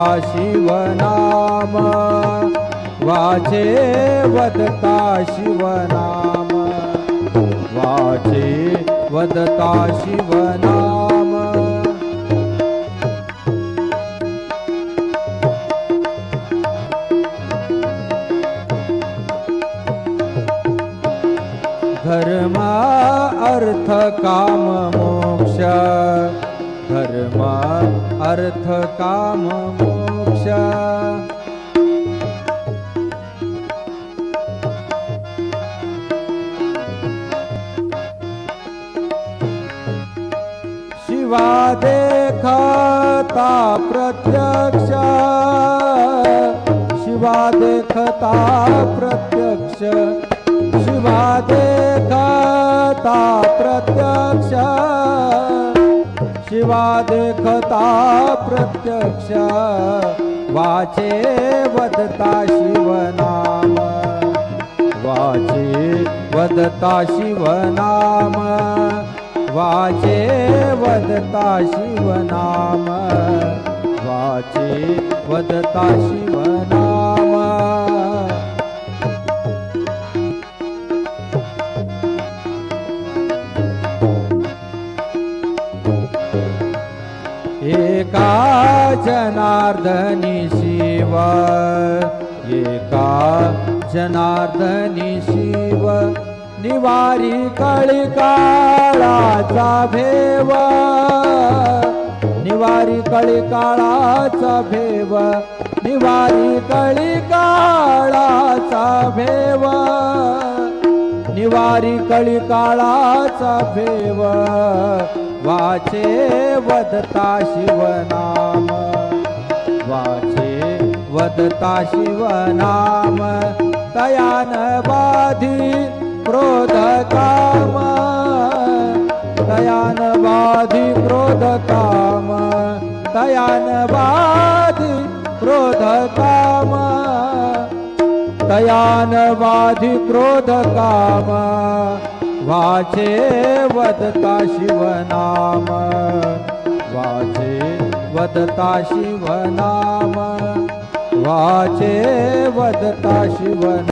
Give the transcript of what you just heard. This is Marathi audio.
शिवनाम वाचे वदता शिवनाम वाचे वदता शिवनाम। धर्म अर्थ काम मोक्ष धर्म अर्थ काम मोक्ष। शिवा देखता प्रत्यक्ष शिवा देखता प्रत्यक्ष शिवा देखता प्रत्यक्ष शिवा देखता प्रत्यक्ष। वाचे वदता शिवनाम वाचे वदता शिवनाम वाचे वदता शिवनाम वाचे वदता शिवनाम। एका जनार्दनी शिव एका जनार्दनी शिव निवारी कळिकाळाचा भेव निवारी कळिकाळाचा भेव निवारी कळिकाळाचा भेव निवारी कळिकाळाचा भेव। वाचे वदता शिवनाम वाचे वदता शिवनाम। तयान बाधी क्रोध काम तयान बाधी क्रोध काम तयान बाधी क्रोध काम तयान बाधी क्रोध काम। वाचे वदता शिवनाम वाचे वदता शिवनाम वाचे वदता शिवनाम।